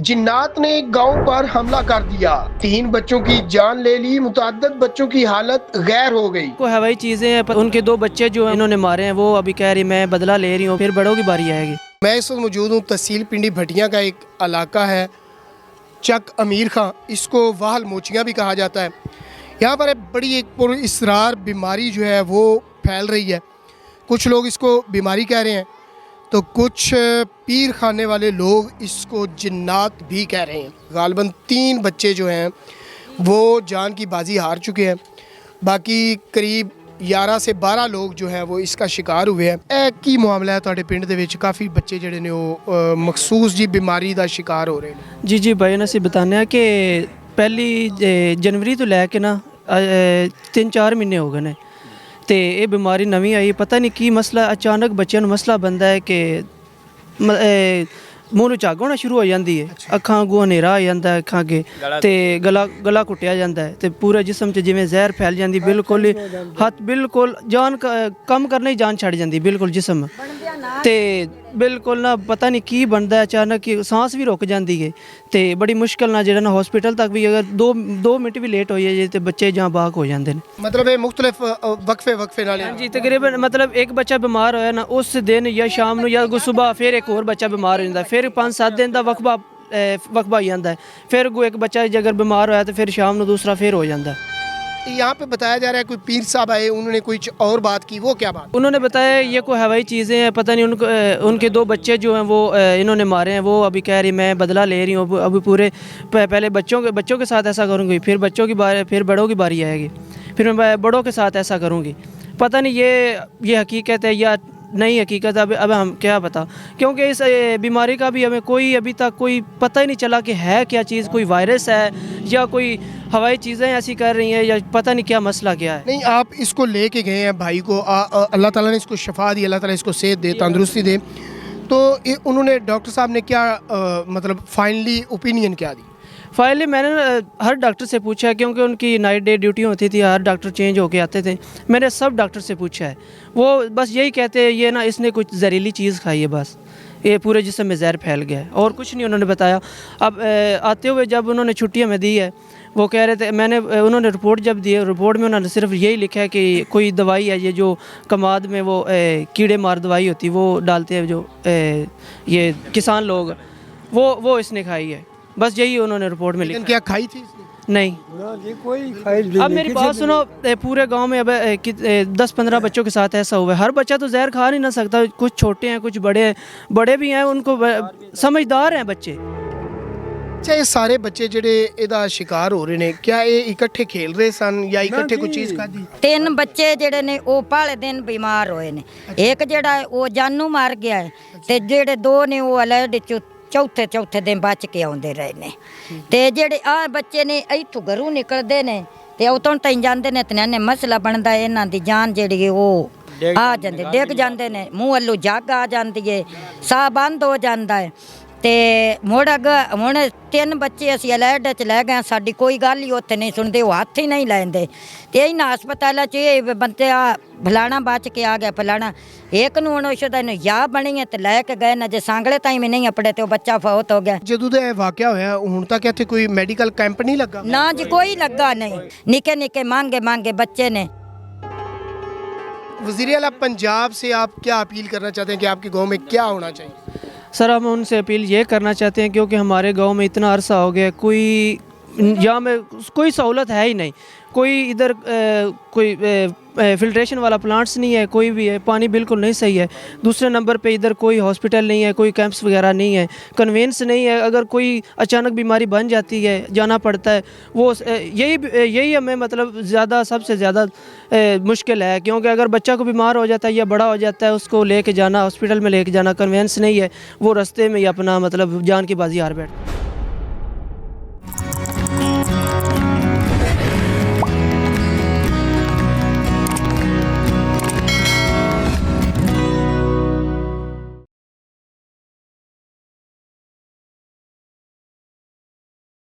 जिन्नात ने एक गांव पर हमला कर दिया, 3 बच्चों की जान ले ली, मुतअद्दिद बच्चों की हालत गैर हो गई। को हवाई चीज़ें हैं, उनके 2 बच्चे जो हैं इन्होंने मारे हैं, वो अभी कह रही मैं बदला ले रही हूँ, फिर बड़ों की बारी आएगी। मैं इस वक्त मौजूद हूँ तहसील पिंडी भटिया का एक इलाका है चक अमीर खां, इसको वाहल मोचियाँ भी कहा जाता है। यहाँ पर बड़ी एक पुरअसरार बीमारी जो है वो फैल रही है। कुछ लोग इसको बीमारी कह रहे हैं तो कुछ पीर खाने वाले लोग इसको जिन्नात भी कह रहे हैं। गालबन 3 बच्चे जो हैं वो जान की बाजी हार चुके हैं, बाकी करीब 11 से 12 लोग जो हैं वो इसका शिकार हुए हैं। एक ही मामला है तुहाडे पिंड दे विच काफ़ी बच्चे जिहड़े ने वो मखसूस जी बीमारी का शिकार हो रहे हैं। जी भाई ने बताने कि पहली जनवरी तो लैके ना 3-4 महीने हो गए ने तो ये बीमारी नवी आई, पता नहीं की मसला अचानक बच्चों को मसला बनता है कि मूँह ਨੂੰ ਝੱਗ ਹੋਣਾ शुरू हो जाती है, अखां अगों हनेरा आ जाता है, अखां अगे तो गला घुटिया जाता है तो पूरे जिसम च जिवें जहर फैल जाती, बिल्कुल हथ बिल्कुल जान कम करने ही जान छड़ जाती बिल्कुल जिसम तो बिल्कुल ना पता नहीं की बनता है, अचानक सांस भी रुक जाती है तो बड़ी मुश्किल ना जो ना हॉस्पिटल तक भी अगर 2 मिनट भी लेट हो जाए तो बच्चे जहाँ बाग हो जाते हैं। मतलब ये मुख्तलिफ वक्फे नाल जी तकरीबन मतलब एक बच्चा बीमार होया ना उस दिन या शाम ਨੂੰ या सुबह फिर एक और बच्चा बीमार हो जाता है, फिर 5-7 दिन का वक्फा हो जाता है, फिर एक बच्चा अगर बीमार होया तो फिर शाम ਨੂੰ दूसरा फिर हो जाता है। यहाँ पे बताया जा रहा है कोई पीर साहब आए, उन्होंने कुछ और बात की, वो क्या बात? उन्होंने बताया ये कोई हवाई चीज़ें हैं, पता नहीं उनके 2 बच्चे जो हैं वो इन्होंने मारे हैं, वो अभी कह रही मैं बदला ले रही हूँ, अभी पूरे पहले बच्चों के साथ ऐसा करूँगी, फिर बच्चों की बारी, फिर बड़ों की बारी आएगी, फिर मैं बड़ों के साथ ऐसा करूँगी। पता नहीं ये हकीकत है या नहीं हकीकत, अब हम क्या पता, क्योंकि इस बीमारी का भी हमें कोई अभी तक कोई पता ही नहीं चला कि है क्या चीज़, कोई वायरस है या कोई हवाई चीज़ें ऐसी कर रही हैं या पता नहीं क्या मसला क्या है। नहीं, आप इसको लेके गए हैं भाई को, अल्लाह ताला ने इसको शफा दी, अल्लाह ताला इसको सेहत दे, तंदुरुस्ती दे, तो उन्होंने डॉक्टर साहब ने क्या मतलब फाइनली ओपिनियन क्या दी? फाइनली मैंने हर डॉक्टर से पूछा है, क्योंकि उनकी नाइट डे ड्यूटी होती थी, हर डॉक्टर चेंज होके आते थे, मैंने सब डॉक्टर से पूछा है, वो बस यही कहते हैं ये ना इसने कुछ जहरीली चीज़ खाई है, बस ये पूरे जिस्म में जहर फैल गया है और कुछ नहीं उन्होंने बताया। अब आते हुए जब उन्होंने छुट्टियाँ में दी है, वो कह रहे थे उन्होंने रिपोर्ट जब दी है, रिपोर्ट में उन्होंने सिर्फ यही लिखा है कि कोई दवाई है, ये जो कमाद में वो कीड़े मार दवाई होती है वो डालते हैं जो ये किसान लोग, वो इसने खाई है, बस यही उन्होंने रिपोर्ट में लिखा। क्या खाई थी इसने? नहीं। अब मेरी बात सुनो, पूरे गांव में अब 10-15 बच्चों के साथ ऐसा हुआ है, हर बच्चा तो जहर खा नहीं ना सकता, कुछ छोटे हैं कुछ बड़े भी हैं, उनको समझदार हैं बच्चे। अच्छा, ये सारे बच्चे ਜਿਹੜੇ ਇਹਦਾ शिकार हो रहे ने, क्या ये इकट्ठे खेल रहे सन या इकट्ठे कोई चीज़ खाधी? 3 ਬੱਚੇ ਜਿਹੜੇ ਨੇ ਉਹ ਪਹਿਲੇ ਦਿਨ ਬਿਮਾਰ ਹੋਏ ਨੇ, ਇੱਕ ਜਿਹੜਾ ਉਹ ਜਾਨੂ ਮਾਰ ਗਿਆ ਹੈ ਤੇ ਜਿਹੜੇ 2 ਨੇ ਉਹ ਅਲਰਟ ਚ ਚੌਥੇ ਦਿਨ ਬਚ ਕੇ ਆਉਂਦੇ ਰਹੇ ਨੇ ਤੇ ਜਿਹੜੇ ਆ ਬੱਚੇ ਨੇ ਇੱਥੋਂ ਘਰੋਂ ਨਿਕਲਦੇ ਨੇ ਤੇ ਉਤੋਂ ਤੈਂ ਜਾਂਦੇ ਨੇ ਤੇ ਨੇ ਮਸਲਾ ਬਣਦਾ ਇਹਨਾਂ ਦੀ ਜਾਨ ਜਿਹੜੀ ਉਹ ਆ ਜਾਂਦੇ ਡਿੱਗ ਜਾਂਦੇ ਨੇ, ਮੂੰਹ ਵੱਲੋਂ ਜੱਗ ਆ ਜਾਂਦੀ ਹੈ, ਸਾਹ ਬੰਦ ਹੋ ਜਾਂਦਾ ਹੈ ਤੇ ਹੁਣ 3 ਬੱਚੇ ਅਸੀਂ ਅਲਰਟ 'ਚ ਲੈ ਗਏ, ਸਾਡੀ ਕੋਈ ਗੱਲ ਹੀ ਉੱਥੇ ਨਹੀਂ ਸੁਣਦੇ, ਉਹ ਹੱਥ ਹੀ ਨਹੀਂ ਲੈਂਦੇ ਤੇ ਇਹਨਾਂ ਹਸਪਤਾਲਾਂ 'ਚ ਇਹ ਬੰਦੇ ਆ ਫਲਾਣਾ ਬਚ ਕੇ ਆ ਗਿਆ ਫਲਾਣਾ, ਇੱਕ ਨੂੰ ਹੁਣ ਉਹਦਾ ਨੂੰ ਯਾ ਬਣੀ ਹੈ ਤੇ ਲੈ ਕੇ ਗਏ ਨਾ, ਜੇ ਸਾਂਗਲੇ ਤਾਈਂ ਵੀ ਨਹੀਂ ਅਪੜੇ ਤੇ ਉਹ ਬੱਚਾ ਫੌਤ ਹੋ ਗਿਆ। ਜਦੋਂ ਦਾ ਇਹ ਵਾਕਿਆ ਹੋਇਆ ਹੁਣ ਤੱਕ ਇੱਥੇ ਕੋਈ ਮੈਡੀਕਲ ਕੈਂਪ ਨਹੀਂ ਲੱਗਾ? ਨਾ ਜੀ ਕੋਈ ਲੱਗਾ नहीं, निके मांगे बच्चे ने। वज़ीर आला पंजाब से आप क्या अपील करना चाहते हैं कि आपके गांव में क्या होना चाहिए? सर हम उनसे अपील ये करना चाहते हैं, क्योंकि हमारे गांव में इतना अरसा हो गया कोई यहाँ में कोई सहूलत है ही नहीं, कोई इधर कोई फिल्ट्रेशन वाला प्लांट्स नहीं है, कोई भी है, पानी बिल्कुल नहीं सही है। दूसरे नंबर पे इधर कोई हॉस्पिटल नहीं है, कोई कैंप्स वगैरह नहीं है, कन्वेंस नहीं है, अगर कोई अचानक बीमारी बन जाती है जाना पड़ता है, वो यही हमें मतलब सबसे ज़्यादा मुश्किल है, क्योंकि अगर बच्चा को बीमार हो जाता है या बड़ा हो जाता है उसको लेके जाना हॉस्पिटल में लेके जाना, कन्वेंस नहीं है, वो रास्ते में ही अपना मतलब जान की बाजी हार बैठता है।